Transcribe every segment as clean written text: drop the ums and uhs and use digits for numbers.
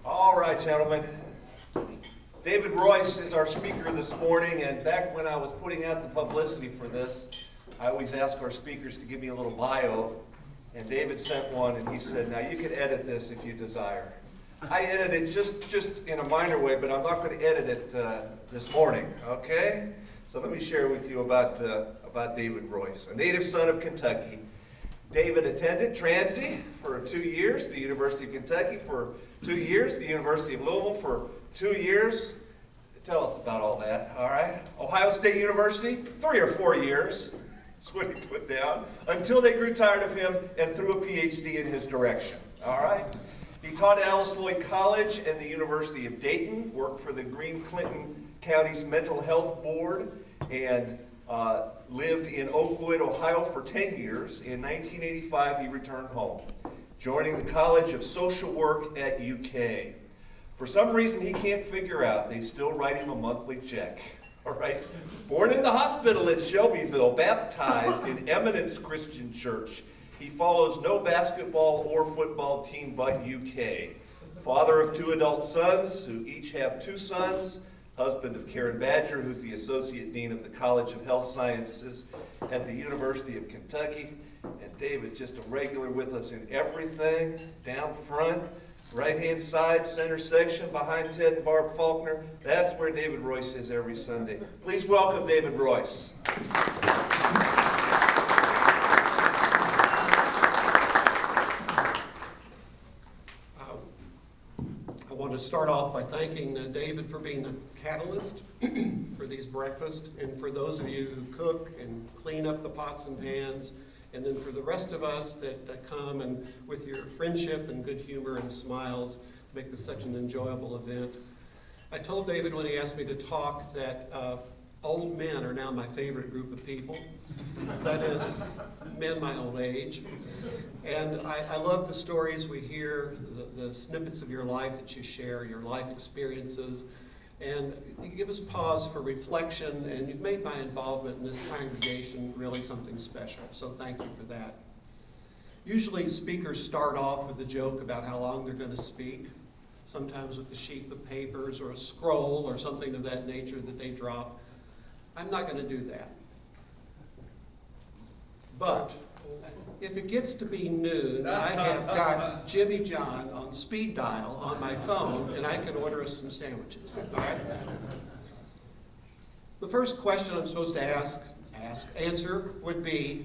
All right, gentlemen. David Royse is our speaker this morning, and back when I was putting out the publicity for this, I always ask our speakers to give me a little bio, and David sent one, and he said, now you can edit this if you desire. I edited it just in a minor way, but I'm not going to edit it this morning, okay? So let me share with you about David Royse, a native son of Kentucky. David attended Transy for 2 years, the University of Kentucky for 2 years, the University of Louisville for 2 years. Tell us about all that, all right? Ohio State University, 3 or 4 years, that's what he put down, until they grew tired of him and threw a PhD in his direction, all right? He taught at Alice Lloyd College and the University of Dayton, worked for the Greene Clinton County's Mental Health Board, and lived in Oakwood, Ohio for 10 years. In 1985, he returned home, joining the College of Social Work at UK. For some reason he can't figure out, they still write him a monthly check. All right? Born in the hospital in Shelbyville, baptized in Eminence Christian Church. He follows no basketball or football team but UK. Father of 2 adult sons, who each have 2 sons. Husband of Karen Badger, who's the Associate Dean of the College of Health Sciences at the University of Kentucky. And David's just a regular with us in everything, down front, right-hand side, center section, behind Ted and Barb Faulkner. That's where David Royse is every Sunday. Please welcome David Royse. I want to start off by thanking David for being the catalyst for these breakfasts, and for those of you who cook and clean up the pots and pans, and then for the rest of us that come and with your friendship and good humor and smiles make this such an enjoyable event. I told David when he asked me to talk that old men are now my favorite group of people. That is, men my old age. And I love the stories we hear, the snippets of your life that you share, your life experiences. And you give us pause for reflection, and you've made my involvement in this congregation really something special. So thank you for that. Usually speakers start off with a joke about how long they're going to speak, sometimes with a sheaf of papers or a scroll or something of that nature that they drop. I'm not going to do that. But if it gets to be noon, I have got Jimmy John on speed dial on my phone, and I can order us some sandwiches. All right? The first question I'm supposed to answer would be,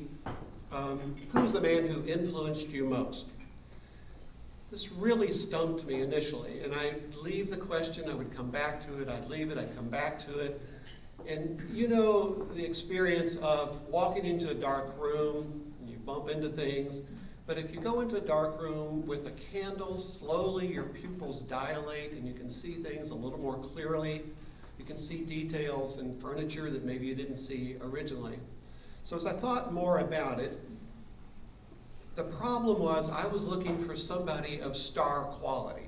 who's the man who influenced you most? This really stumped me initially, and I'd leave the question, I would come back to it, I'd leave it, I'd come back to it. And you know the experience of walking into a dark room, and you bump into things, but if you go into a dark room with a candle, slowly your pupils dilate and you can see things a little more clearly. You can see details in furniture that maybe you didn't see originally. So as I thought more about it, the problem was I was looking for somebody of star quality.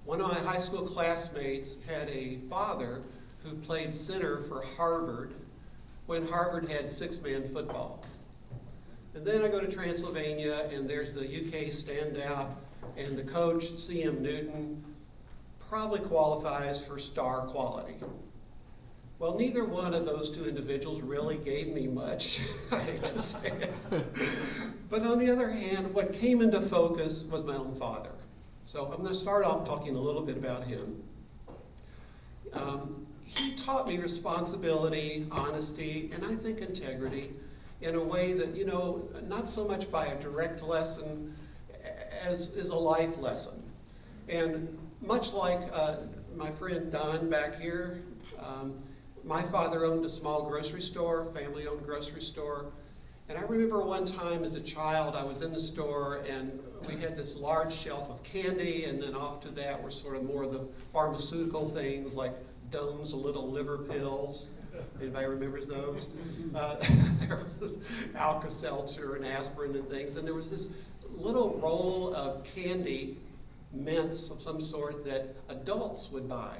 One of my high school classmates had a father who played center for Harvard when Harvard had 6-man football. And then I go to Transylvania, and there's the UK standout, and the coach, C.M. Newton, probably qualifies for star quality. Well, neither one of those 2 individuals really gave me much, I hate to say it. But on the other hand, what came into focus was my own father. So I'm going to start off talking a little bit about him. He taught me responsibility, honesty, and I think integrity in a way that, you know, not so much by a direct lesson as is a life lesson. And much like my friend Don back here, my father owned a small grocery store, family-owned grocery store. And I remember one time as a child, I was in the store and we had this large shelf of candy, and then off to that were sort of more of the pharmaceutical things like Dome's Little Liver Pills. Anybody remembers those? There was Alka-Seltzer and aspirin and things, and there was this little roll of candy, mints of some sort that adults would buy.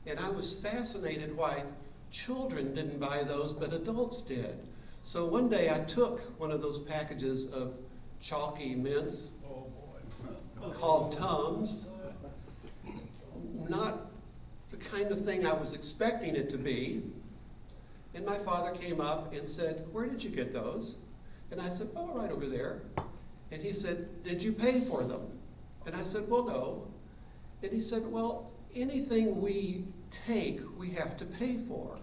And I was fascinated why children didn't buy those, but adults did. So one day I took one of those packages of chalky mints, called Tums. Not the kind of thing I was expecting it to be. And my father came up and said, "Where did you get those?" And I said, "Oh, right over there." And he said, "Did you pay for them?" And I said, "Well, no." And he said, "Well, anything we take, we have to pay for."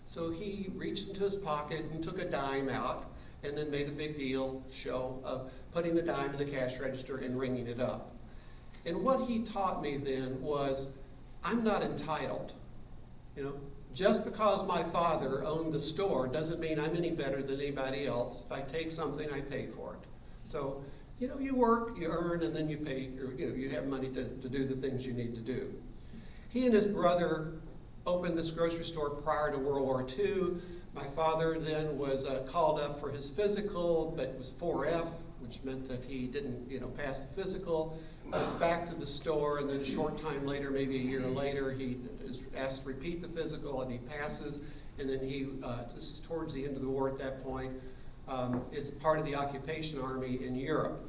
So he reached into his pocket and took a dime out and then made a big show of putting the dime in the cash register and ringing it up. And what he taught me then was, I'm not entitled. You know, just because my father owned the store doesn't mean I'm any better than anybody else. If I take something, I pay for it. So, you know, you work, you earn, and then you pay, or, you know, you have money to do the things you need to do. He and his brother opened this grocery store prior to World War II. My father then was called up for his physical, but was 4F, which meant that he didn't, you know, pass the physical. Goes back to the store, and then a short time later, maybe a year later, he is asked to repeat the physical, and he passes. And then he, this is towards the end of the war at that point, is part of the occupation army in Europe,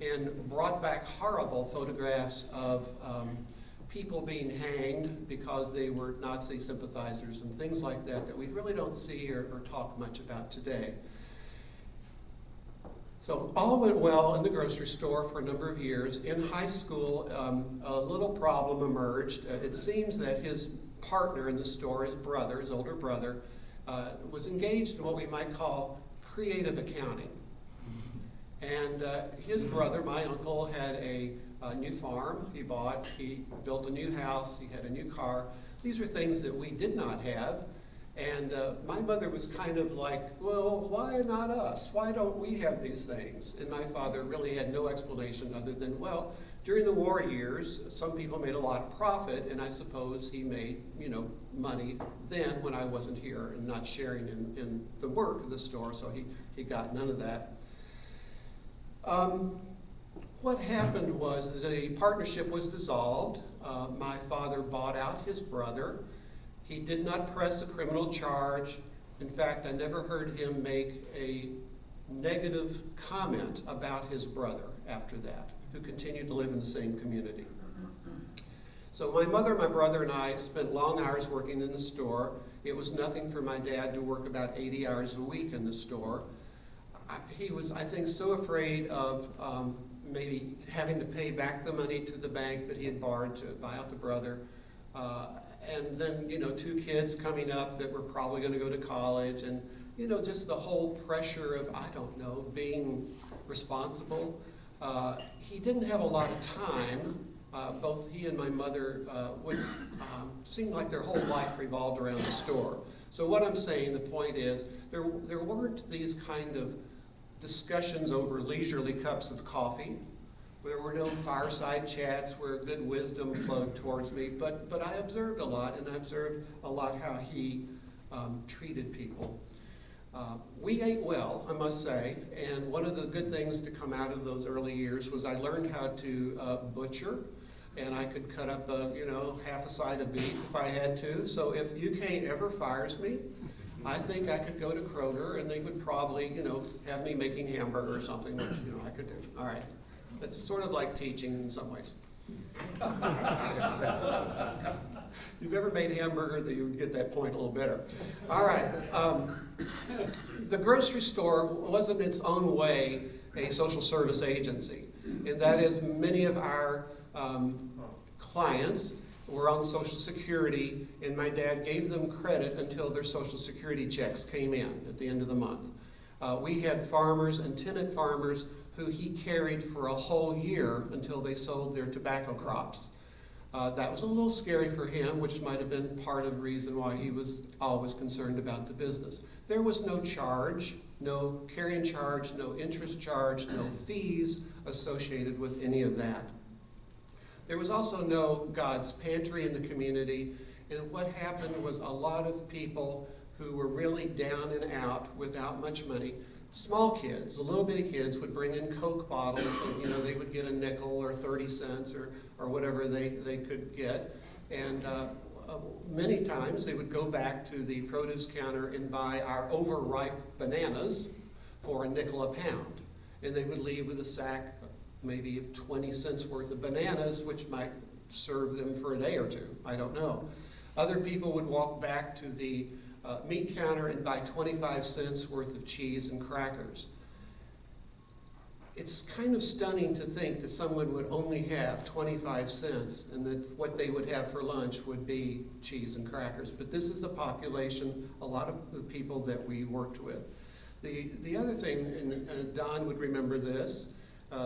and brought back horrible photographs of people being hanged because they were Nazi sympathizers and things like that that we really don't see or talk much about today. So all went well in the grocery store for a number of years. In high school, a little problem emerged. It seems that his partner in the store, his brother, his older brother, was engaged in what we might call creative accounting. And his brother, my uncle, had a new farm he bought. He built a new house. He had a new car. These are things that we did not have. And my mother was kind of like, well, why not us? Why don't we have these things? And my father really had no explanation other than, well, during the war years, some people made a lot of profit, and I suppose he made, you know, money then when I wasn't here and not sharing in the work of the store, so he got none of that. What happened was the partnership was dissolved. My father bought out his brother. He did not press a criminal charge. In fact, I never heard him make a negative comment about his brother after that, who continued to live in the same community. So my mother, my brother, and I spent long hours working in the store. It was nothing for my dad to work about 80 hours a week in the store. He was, I think, so afraid of maybe having to pay back the money to the bank that he had borrowed to buy out the brother. And then, you know, 2 kids coming up that were probably going to go to college, and, you know, just the whole pressure of, I don't know, being responsible. He didn't have a lot of time. Both he and my mother would seem like their whole life revolved around the store. So what I'm saying, the point is, there weren't these kind of discussions over leisurely cups of coffee. There were no fireside chats where good wisdom flowed towards me, but I observed a lot, and I observed a lot how he treated people. We ate well, I must say, and one of the good things to come out of those early years was I learned how to butcher, and I could cut up, you know, half a side of beef if I had to. So if UK ever fires me, I think I could go to Kroger, and they would probably, you know, have me making hamburger or something, which, you know, I could do. All right. It's sort of like teaching in some ways. You've ever made hamburger, that you would get that point a little better. All right. The grocery store was in its own way a social service agency. And that is, many of our clients were on Social Security, and my dad gave them credit until their Social Security checks came in at the end of the month. We had farmers and tenant farmers who he carried for a whole year until they sold their tobacco crops. That was a little scary for him, which might have been part of the reason why he was always concerned about the business. There was no charge, no carrying charge, no interest charge, no fees associated with any of that. There was also no God's pantry in the community, and what happened was a lot of people who were really down and out without much money. Small kids, the little bitty kids, would bring in Coke bottles, and, you know, they would get a nickel or 30 cents or whatever they could get. And many times they would go back to the produce counter and buy our overripe bananas for a nickel a pound. And they would leave with a sack maybe 20 cents worth of bananas, which might serve them for a day or two. I don't know. Other people would walk back to the meat counter and buy 25 cents worth of cheese and crackers. It's kind of stunning to think that someone would only have 25 cents and that what they would have for lunch would be cheese and crackers. But this is the population, a lot of the people that we worked with. The other thing, and Don would remember this,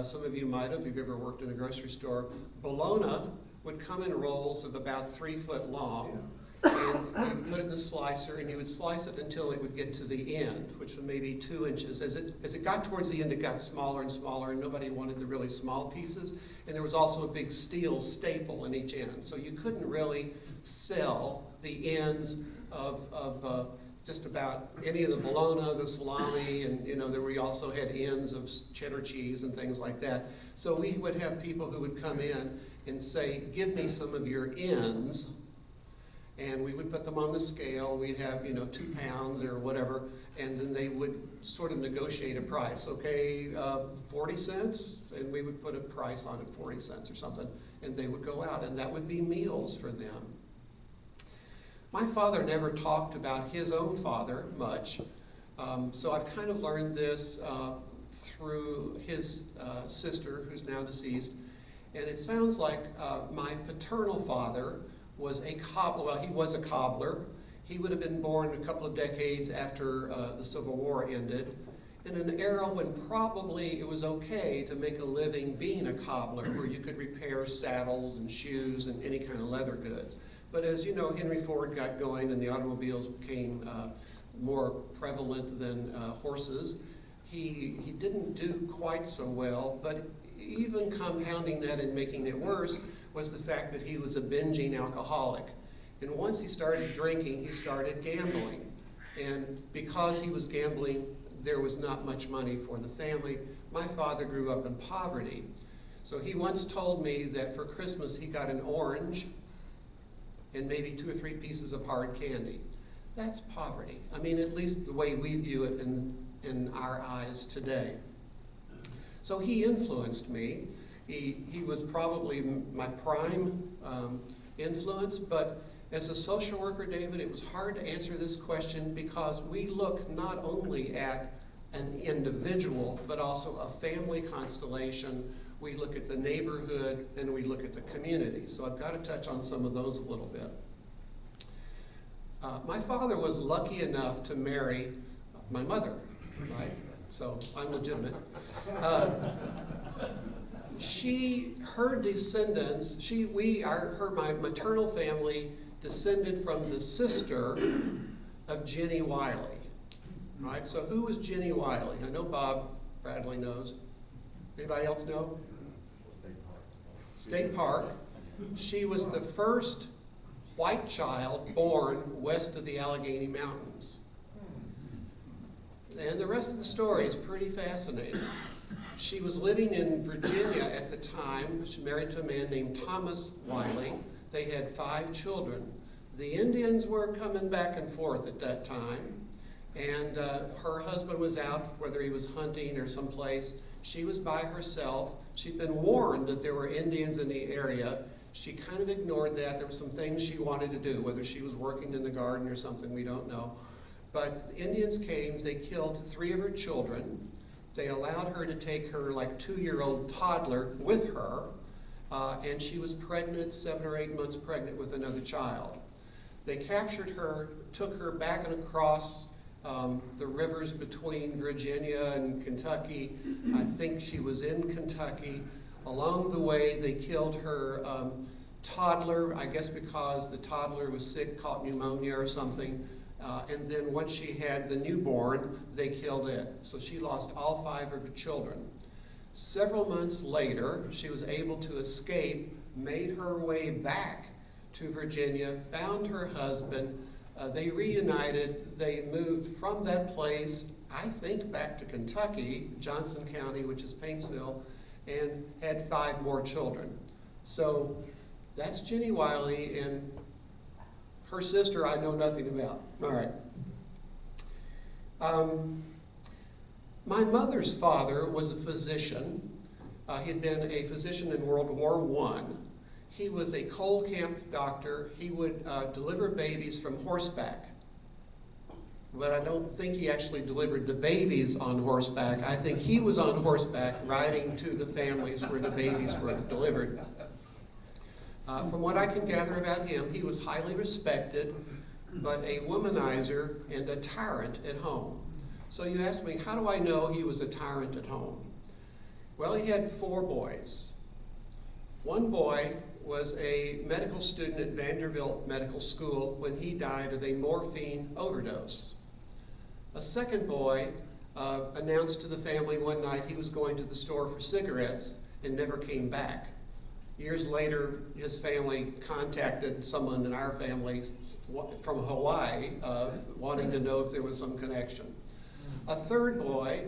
some of you might have, if you've ever worked in a grocery store, bologna would come in rolls of about 3 foot long. And you put it in the slicer, and you would slice it until it would get to the end, which was maybe 2 inches. As it got towards the end, it got smaller and smaller, and nobody wanted the really small pieces. And there was also a big steel staple in each end. So you couldn't really sell the ends of just about any of the bologna, the salami, and we also had ends of cheddar cheese and things like that. So we would have people who would come in and say, give me some of your ends. And we would put them on the scale. We'd have, 2 pounds or whatever, and then they would sort of negotiate a price. Okay, 40 cents, and we would put a price on it, 40 cents or something, and they would go out, and that would be meals for them. My father never talked about his own father much, so I've kind of learned this through his sister, who's now deceased, and it sounds like my paternal father was a cobbler. Well, he was a cobbler. He would have been born a couple of decades after the Civil War ended, in an era when probably it was okay to make a living being a cobbler, where you could repair saddles and shoes and any kind of leather goods. But as you know, Henry Ford got going and the automobiles became more prevalent than horses. He didn't do quite so well, but even compounding that and making it worse was the fact that he was a binging alcoholic. And once he started drinking, he started gambling. And because he was gambling, there was not much money for the family. My father grew up in poverty. So he once told me that for Christmas he got an orange and maybe 2 or 3 pieces of hard candy. That's poverty. I mean, at least the way we view it in our eyes today. So he influenced me. He was probably my prime influence, but as a social worker, David, it was hard to answer this question because we look not only at an individual, but also a family constellation. We look at the neighborhood, and we look at the community. So I've got to touch on some of those a little bit. My father was lucky enough to marry my mother, right? So I'm legitimate. Her descendants, my maternal family descended from the sister of Jenny Wiley. Right? So who was Jenny Wiley? I know Bob Bradley knows. Anybody else know? State Park. She was the first white child born west of the Allegheny Mountains. And the rest of the story is pretty fascinating. She was living in Virginia at the time. She married to a man named Thomas Wiley. They had 5 children. The Indians were coming back and forth at that time, and her husband was out, whether he was hunting or someplace. She was by herself. She'd been warned that there were Indians in the area. She kind of ignored that. There were some things she wanted to do, whether she was working in the garden or something, we don't know. But Indians came, they killed 3 of her children. They allowed her to take her 2-year-old toddler with her, and she was pregnant, 7 or 8 months pregnant with another child. They captured her, took her back and across the rivers between Virginia and Kentucky. I think she was in Kentucky. Along the way, they killed her toddler, I guess because the toddler was sick, caught pneumonia or something. And then once she had the newborn, they killed it. So she lost all 5 of her children. Several months later, she was able to escape, made her way back to Virginia, found her husband. They reunited. They moved from that place, I think, back to Kentucky, Johnson County, which is Paintsville, and had 5 more children. So that's Jenny Wiley, and her sister I know nothing about. All right. My mother's father was a physician. He had been a physician in World War I. He was a coal camp doctor. He would deliver babies from horseback. But I don't think he actually delivered the babies on horseback. I think he was on horseback riding to the families where the babies were delivered. From what I can gather about him, he was highly respected, but a womanizer and a tyrant at home. So you ask me, how do I know he was a tyrant at home? Well, he had 4 boys. One boy was a medical student at Vanderbilt Medical School when he died of a morphine overdose. A second boy announced to the family one night he was going to the store for cigarettes and never came back. Years later, his family contacted someone in our family from Hawaii wanting to know if there was some connection. A third boy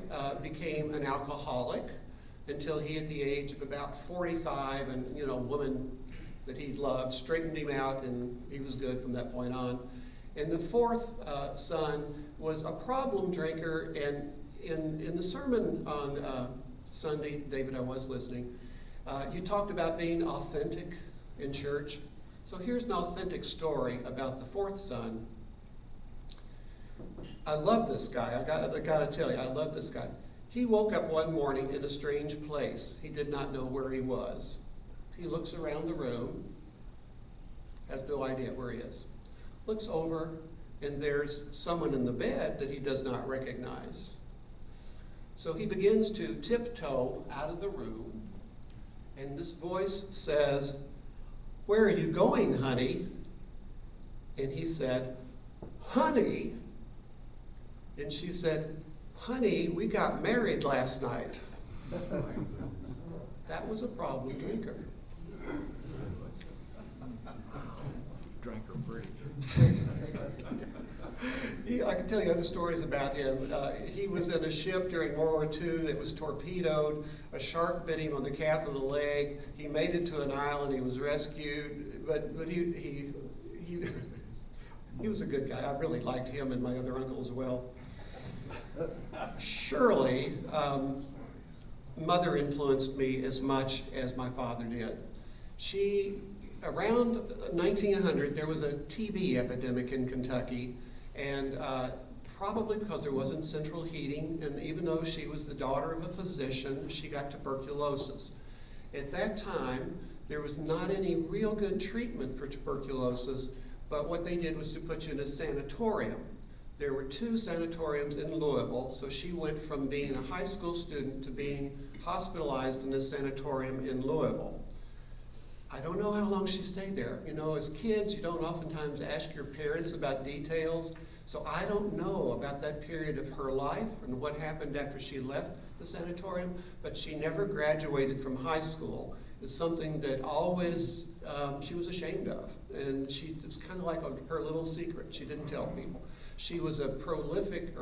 became an alcoholic until he, at the age of about 45, and a woman that he loved straightened him out, and he was good from that point on. And the fourth son was a problem drinker, and in the sermon on Sunday, David, I was listening, you talked about being authentic in church. So here's an authentic story about the fourth son. I love this guy. I got to tell you, I love this guy. He woke up one morning in a strange place. He did not know where he was. He looks around the room, has no idea where he is. Looks over, and there's someone in the bed that he does not recognize. So he begins to tiptoe out of the room, and this voice says, "Where are you going, honey?" And he said, "Honey?" And she said, "Honey, we got married last night." That was a problem drinker. Drinker break. I can tell you other stories about him. He was in a ship during World War II that was torpedoed. A shark bit him on the calf of the leg. He made it to an island. He was rescued, but he was a good guy. I really liked him and my other uncle as well. Surely, Mother influenced me as much as my father did. Around 1900, there was a TB epidemic in Kentucky, and probably because there wasn't central heating, and even though she was the daughter of a physician, she got tuberculosis. At that time, there was not any real good treatment for tuberculosis, but what they did was to put you in a sanatorium. There were 2 sanatoriums in Louisville, so she went from being a high school student to being hospitalized in a sanatorium in Louisville. I don't know how long she stayed there. As kids, you don't oftentimes ask your parents about details, so I don't know about that period of her life and what happened after she left the sanatorium, but she never graduated from high school. It's something that always she was ashamed of, and it's kind of like her little secret. She didn't tell people. She was a prolific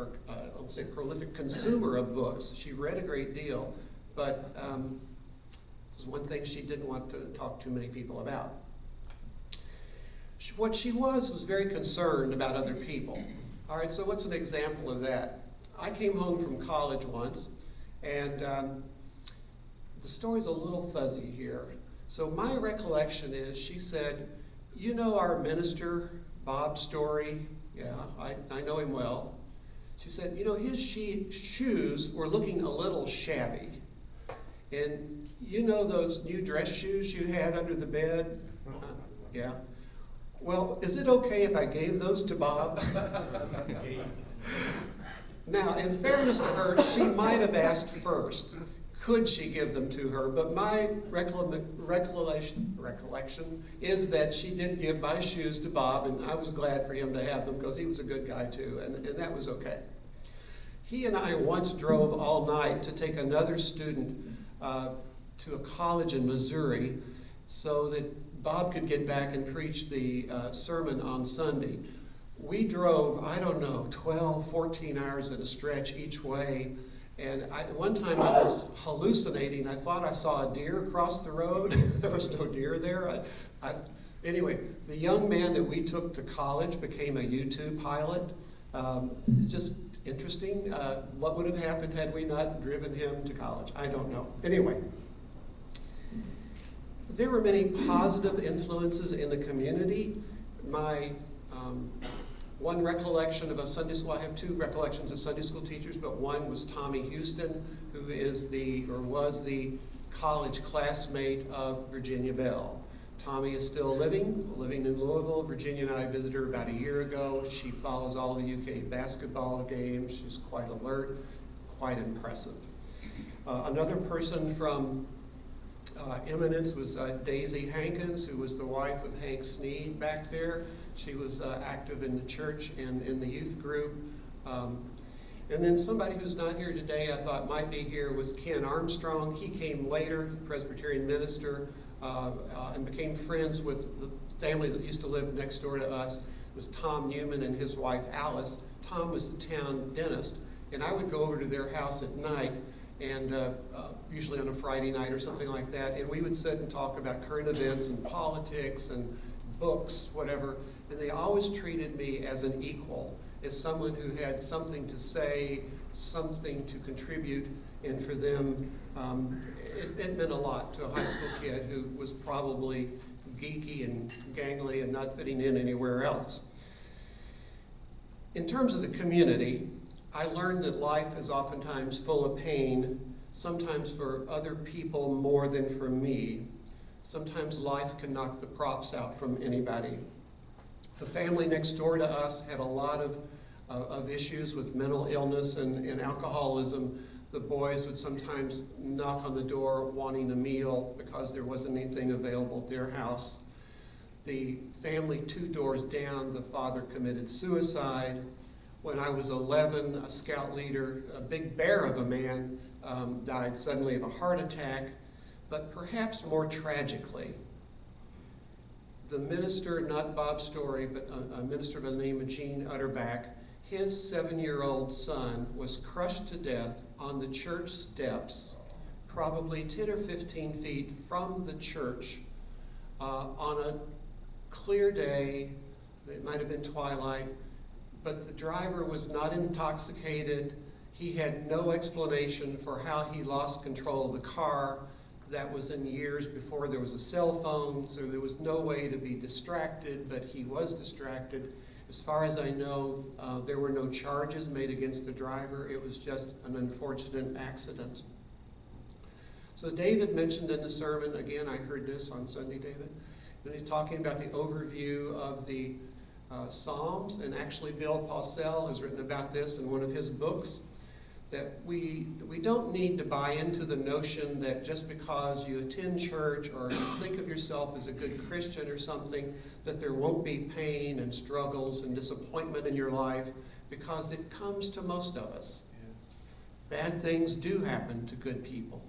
consumer of books. She read a great deal, but there's one thing she didn't want to talk to many people about. What she was very concerned about other people. All right, so what's an example of that? I came home from college once, and the story's a little fuzzy here. So my recollection is she said, our minister, Bob Story? Yeah, I know him well. She said, his shoes were looking a little shabby. And those new dress shoes you had under the bed? Yeah. Well, is it okay if I gave those to Bob? Now, in fairness to her, she might have asked first, could she give them to her? But my recollection is that she did give my shoes to Bob, and I was glad for him to have them because he was a good guy too, and that was okay. He and I once drove all night to take another student to a college in Missouri so that Bob could get back and preach the sermon on Sunday. We drove, 12, 14 hours at a stretch each way. And one time I was hallucinating. I thought I saw a deer across the road. There was no deer there. Anyway, the young man that we took to college became a U-2 pilot. Just interesting. What would have happened had we not driven him to college? I don't know. Anyway, There were many positive influences in the community. My one recollection of a Sunday school, I have two recollections of Sunday school teachers, but one was Tommy Houston, who is was the college classmate of Virginia Bell. Tommy is still living in Louisville. Virginia and I visited her about a year ago. She follows all the UK basketball games. She's quite alert, quite impressive. Another person from eminence was Daisy Hankins, who was the wife of Hank Sneed back there. She was active in the church and in the youth group. And then somebody who's not here today I thought might be here was Ken Armstrong. He came later, Presbyterian minister, and became friends with the family that used to live next door to us. It was Tom Newman and his wife Alice. Tom was the town dentist, and I would go over to their house at night, and usually on a Friday night or something like that, and we would sit and talk about current events and politics and books, whatever, and they always treated me as an equal, as someone who had something to say, something to contribute, and for them, it meant a lot to a high school kid who was probably geeky and gangly and not fitting in anywhere else. In terms of the community, I learned that life is oftentimes full of pain, sometimes for other people more than for me. Sometimes life can knock the props out from anybody. The family next door to us had a lot of issues with mental illness and alcoholism. The boys would sometimes knock on the door wanting a meal because there wasn't anything available at their house. The family 2 doors down, the father committed suicide. When I was 11, a scout leader, a big bear of a man, died suddenly of a heart attack. But perhaps more tragically, the minister, not Bob Story, but a minister by the name of Gene Utterback, his 7-year-old son was crushed to death on the church steps, probably 10 or 15 feet from the church, on a clear day. It might have been twilight, but the driver was not intoxicated. He had no explanation for how he lost control of the car. That was in years before there was a cell phone, so there was no way to be distracted, but he was distracted. As far as I know, there were no charges made against the driver. It was just an unfortunate accident. So David mentioned in the sermon, again, I heard this on Sunday, David, and he's talking about the overview of the Psalms, and actually Bill Parcell has written about this in one of his books, that we don't need to buy into the notion that just because you attend church or you think of yourself as a good Christian or something, that there won't be pain and struggles and disappointment in your life, because it comes to most of us. Yeah. Bad things do happen to good people.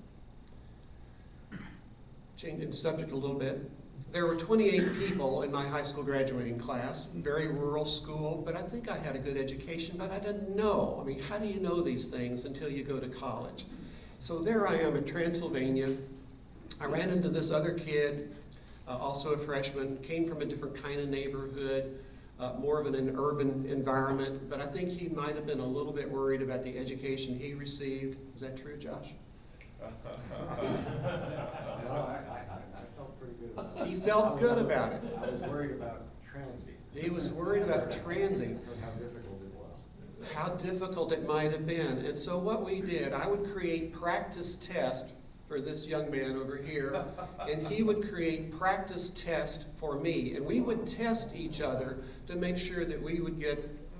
Changing subject a little bit. There were 28 people in my high school graduating class, very rural school, but I think I had a good education, but I didn't know. I mean, how do you know these things until you go to college? So there I am in Transylvania. I ran into this other kid, also a freshman, came from a different kind of neighborhood, more of an urban environment, but I think he might have been a little bit worried about the education he received. Is that true, Josh? He felt good about it. I was worried about transient. He was worried about transient. How difficult it was. How difficult it might have been. And so what we did, I would create practice tests for this young man over here, and he would create practice tests for me. And we would test each other to make sure that we would get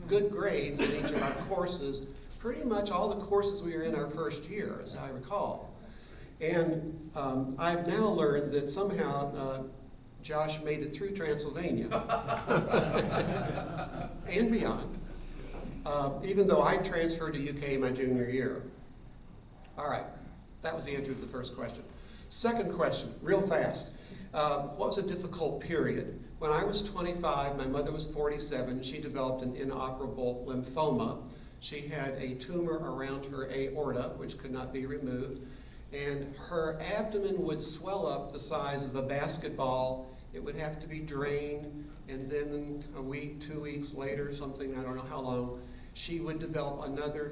good grades in each of our courses, pretty much all the courses we were in our first year, as I recall. And I've now learned that somehow Josh made it through Transylvania and beyond, even though I transferred to UK my junior year. All right, that was the answer to the first question. Second question, real fast. What was a difficult period? When I was 25, my mother was 47. She developed an inoperable lymphoma. She had a tumor around her aorta, which could not be removed. And her abdomen would swell up the size of a basketball. It would have to be drained, and then a week, 2 weeks later, something, I don't know how long, she would develop another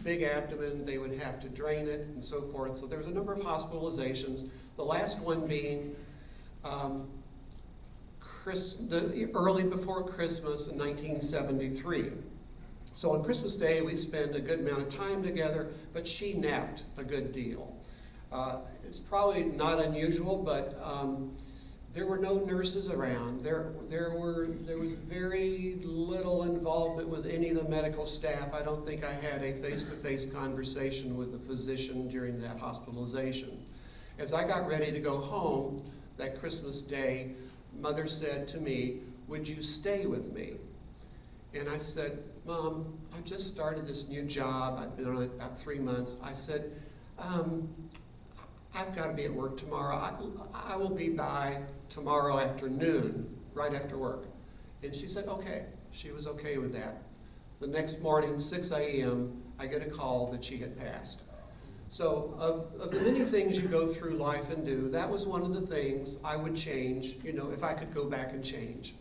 big abdomen. They would have to drain it and so forth. So there was a number of hospitalizations, the last one being early before Christmas in 1973. So on Christmas Day, we spend a good amount of time together, but she napped a good deal. It's probably not unusual, but there were no nurses around. There was very little involvement with any of the medical staff. I don't think I had a face-to-face conversation with a physician during that hospitalization. As I got ready to go home that Christmas Day, Mother said to me, "Would you stay with me?" And I said, "Mom, I just started this new job. I've been on it about 3 months." I said, "I've got to be at work tomorrow. I will be by tomorrow afternoon, right after work." And she said, okay. She was okay with that. The next morning, 6 a.m., I get a call that she had passed. So of the many things you go through life and do, that was one of the things I would change, if I could go back and change.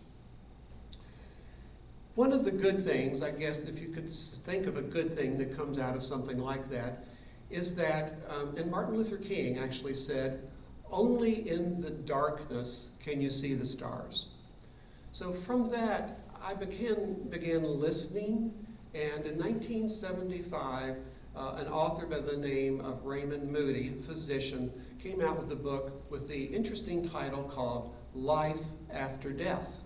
One of the good things, I guess, if you could think of a good thing that comes out of something like that, is that, and Martin Luther King actually said, "Only in the darkness can you see the stars." So from that, I began listening, and in 1975, an author by the name of Raymond Moody, a physician, came out with a book with the interesting title called Life After Death.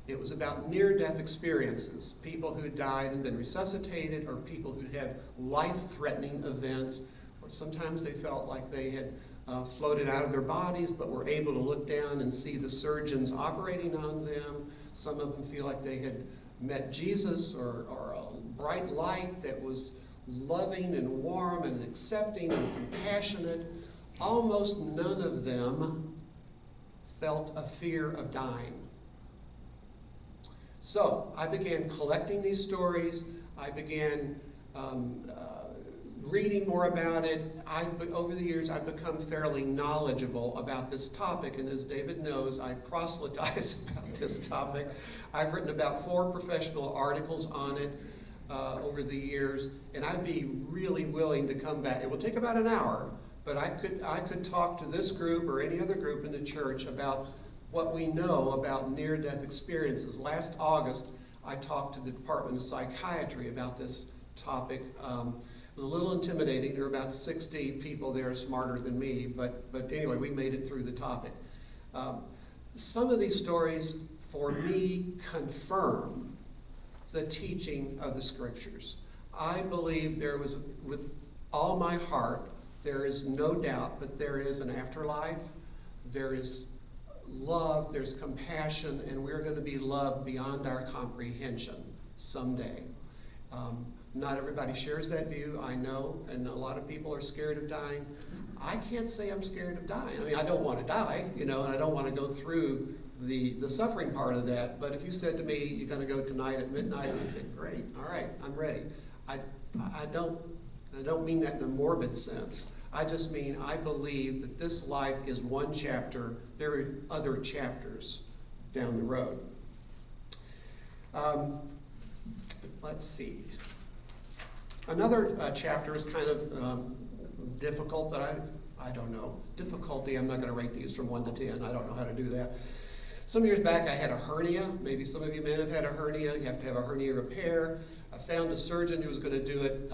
It was about near-death experiences, people who died and been resuscitated, or people who had life-threatening events, or sometimes they felt like they had floated out of their bodies but were able to look down and see the surgeons operating on them. Some of them feel like they had met Jesus or a bright light that was loving and warm and accepting and compassionate. Almost none of them felt a fear of dying. So I began collecting these stories. I began reading more about it. Over the years, I've become fairly knowledgeable about this topic, and as David knows, I proselytize about this topic. I've written about 4 professional articles on it over the years, and I'd be really willing to come back. It will take about an hour, but I could talk to this group or any other group in the church about what we know about near-death experiences. Last August, I talked to the Department of Psychiatry about this topic. It was a little intimidating. There were about 60 people there smarter than me, but anyway, we made it through the topic. Some of these stories, for me, confirm the teaching of the Scriptures. I believe there was, with all my heart, there is no doubt, but there is an afterlife, there is love, there's compassion, and we're going to be loved beyond our comprehension someday. Not everybody shares that view, I know, and a lot of people are scared of dying. I can't say I'm scared of dying. I mean, I don't want to die, and I don't want to go through the suffering part of that, but if you said to me, "You're going to go tonight at midnight," I'd say, "Great, all right, I'm ready." I don't mean that in a morbid sense. I just mean I believe that this life is one chapter. There are other chapters down the road. Let's see. Another chapter is kind of difficult, but I don't know. Difficulty, I'm not going to rate these from 1 to 10. I don't know how to do that. Some years back, I had a hernia. Maybe some of you men have had a hernia. You have to have a hernia repair. I found a surgeon who was going to do it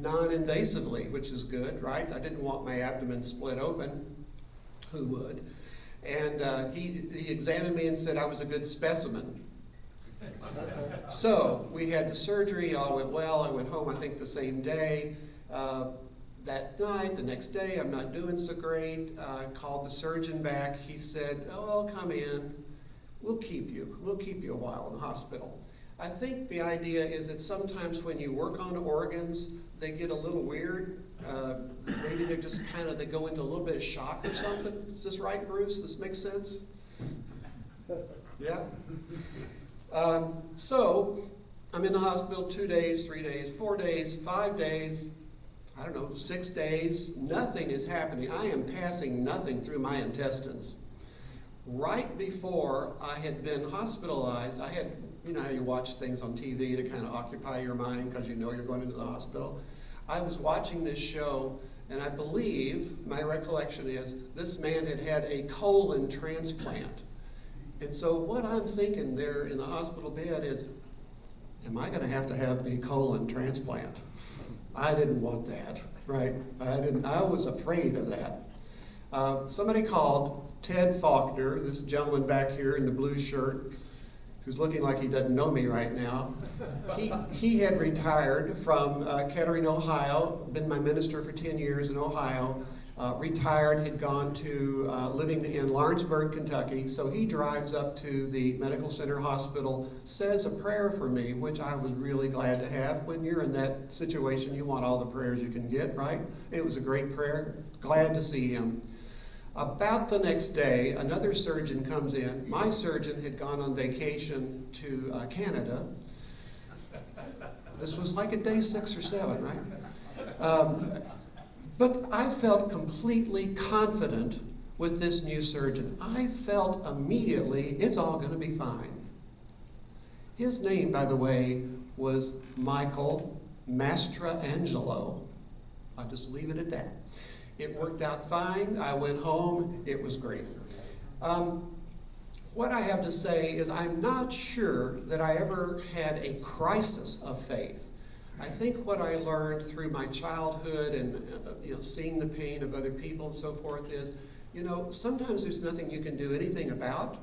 non-invasively, which is good, right? I didn't want my abdomen split open. Who would? And he examined me and said I was a good specimen. So we had the surgery. All went well. I went home, I think, the same day. That night, the next day, I'm not doing so great. I called the surgeon back. He said, "Oh, I'll come in. We'll keep you. We'll keep you a while in the hospital." I think the idea is that sometimes when you work on organs, they get a little weird. Maybe they're just they go into a little bit of shock or something. Is this right, Bruce? This makes sense? Yeah? So I'm in the hospital 2 days, 3 days, 4 days, 5 days. I don't know, 6 days, nothing is happening. I am passing nothing through my intestines. Right before I had been hospitalized, I had, how you watch things on TV to kind of occupy your mind because you know you're going into the hospital. I was watching this show, And I believe, my recollection is, this man had had a colon transplant. And so what I'm thinking there in the hospital bed is, am I gonna have to have a colon transplant? I didn't want that, right? I was afraid of that. Somebody called Ted Faulkner, this gentleman back here in the blue shirt, who's looking like he doesn't know me right now. He had retired from Kettering, Ohio, been my minister for 10 years in Ohio, retired, had gone to living in Lawrenceburg, Kentucky, so he drives up to the medical center hospital, says a prayer for me, which I was really glad to have. When you're in that situation, you want all the prayers you can get, right? It was a great prayer, glad to see him. About the next day, another surgeon comes in. My surgeon had gone on vacation to Canada. This was like at day 6 or 7, right? But I felt completely confident with this new surgeon. I felt immediately it's all going to be fine. His name, by the way, was Michael Mastrangelo. I'll just leave it at that. It worked out fine. I went home. It was great. What I have to say is I'm not sure that I ever had a crisis of faith. I think what I learned through my childhood and seeing the pain of other people and so forth is, sometimes there's nothing you can do anything about.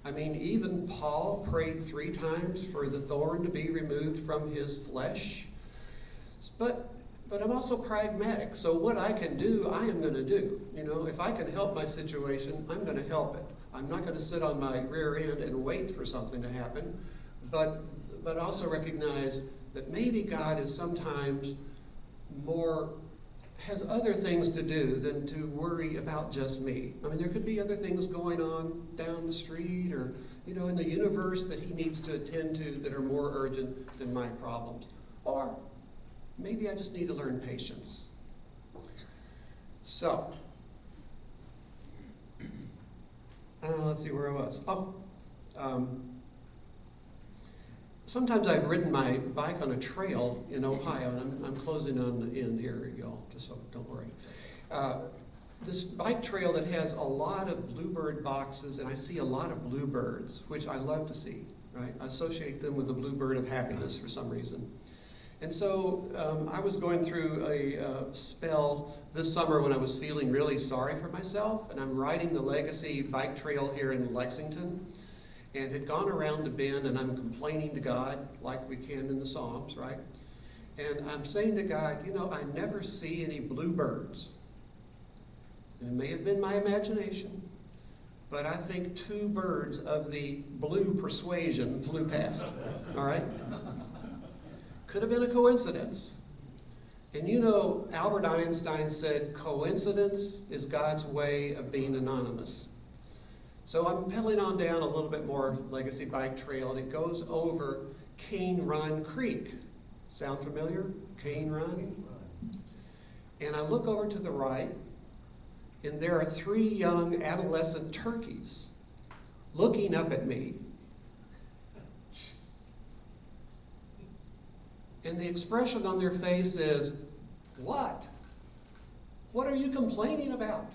I mean, even Paul prayed 3 times for the thorn to be removed from his flesh. But I'm also pragmatic, so what I can do, I am going to do. If I can help my situation, I'm going to help it. I'm not going to sit on my rear end and wait for something to happen, but also recognize that maybe God is sometimes has other things to do than to worry about just me. I mean, there could be other things going on down the street or, in the universe that he needs to attend to that are more urgent than my problems. Or maybe I just need to learn patience. So, let's see where I was. Sometimes I've ridden my bike on a trail in Ohio, and I'm closing on the end here, y'all, just so don't worry. This bike trail that has a lot of bluebird boxes, and I see a lot of bluebirds, which I love to see, right? I associate them with the bluebird of happiness for some reason. And so I was going through a spell this summer when I was feeling really sorry for myself, and I'm riding the Legacy bike trail here in Lexington, and had gone around the bend, and I'm complaining to God like we can in the Psalms, right? And I'm saying to God, I never see any bluebirds. And it may have been my imagination, but I think 2 birds of the blue persuasion flew past, all right? Could have been a coincidence. And Albert Einstein said, coincidence is God's way of being anonymous. So I'm pedaling on down a little bit more Legacy bike trail, and it goes over Cane Run Creek. Sound familiar? Cane Run? And I look over to the right, and there are 3 young adolescent turkeys looking up at me. And the expression on their face is, what? What are you complaining about?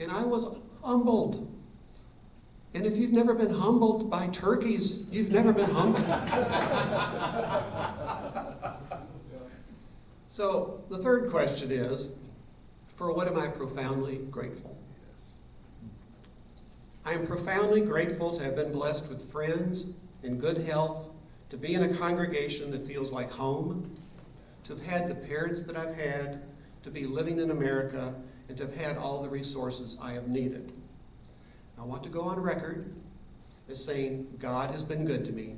And I was humbled. And if you've never been humbled by turkeys, you've never been humbled. So the third question is, for what am I profoundly grateful? I am profoundly grateful to have been blessed with friends in good health, to be in a congregation that feels like home, to have had the parents that I've had, to be living in America, and to have had all the resources I have needed. I want to go on record as saying God has been good to me.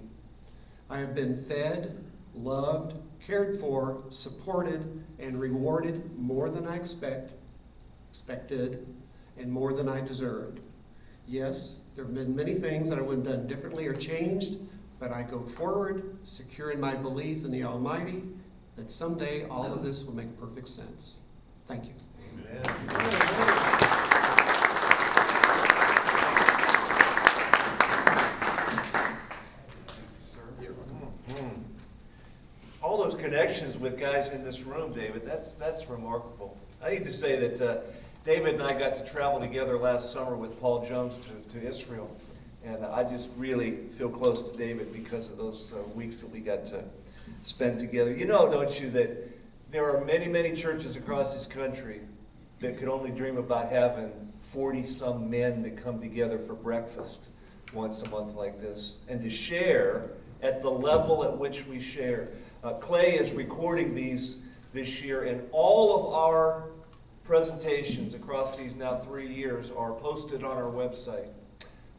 I have been fed, loved, cared for, supported, and rewarded more than I expected, and more than I deserved. Yes, there have been many things that I would have done differently or changed, but I go forward, secure in my belief in the Almighty, that someday all of this will make perfect sense. Thank you. All those connections connections with guys in this room, David. That's remarkable. I need to say that David and I got to travel together last summer with Paul Jones to Israel. And I just really feel close to David because of those weeks that we got to spend together. You know, don't you, that there are many, many churches across this country that could only dream about having 40-some men that come together for breakfast once a month like this, and to share at the level at which we share. Clay is recording these this year, and all of our presentations across these now 3 years are posted on our website.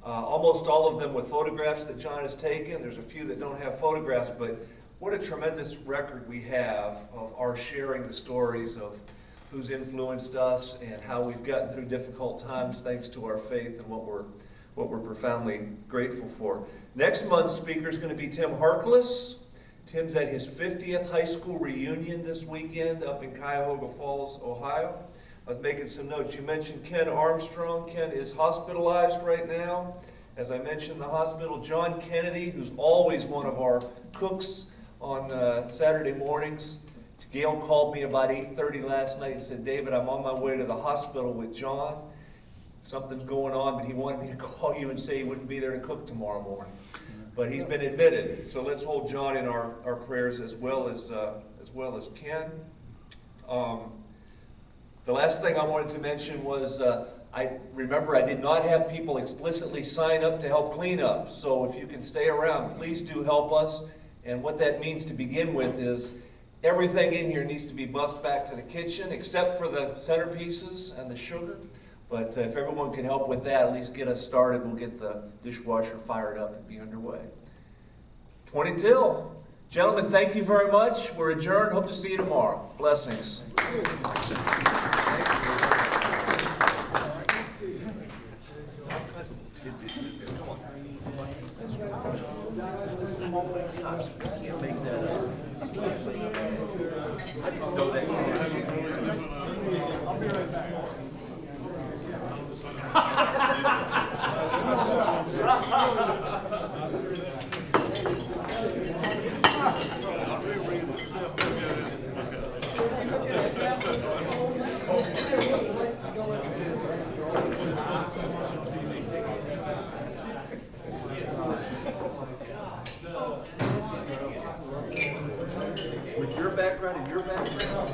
Almost all of them with photographs that John has taken. There's a few that don't have photographs, but what a tremendous record we have of our sharing the stories of who's influenced us and how we've gotten through difficult times thanks to our faith and what we're profoundly grateful for. Next month's speaker is going to be Tim Harkless. Tim's at his 50th high school reunion this weekend up in Cuyahoga Falls, Ohio. I was making some notes. You mentioned Ken Armstrong. Ken is hospitalized right now. As I mentioned in the hospital, John Kennedy, who's always one of our cooks on Saturday mornings. Gail called me about 8:30 last night and said, David, I'm on my way to the hospital with John. Something's going on, but he wanted me to call you and say he wouldn't be there to cook tomorrow morning. But he's been admitted, so let's hold John in our prayers as well as Ken. The last thing I wanted to mention was I remember I did not have people explicitly sign up to help clean up. So if you can stay around, please do help us. And what that means to begin with is everything in here needs to be bussed back to the kitchen except for the centerpieces and the sugar. But if everyone can help with that, at least get us started. We'll get the dishwasher fired up and be underway. 20 till. Gentlemen, thank you very much. We're adjourned. Hope to see you tomorrow. Blessings. With your background and your background,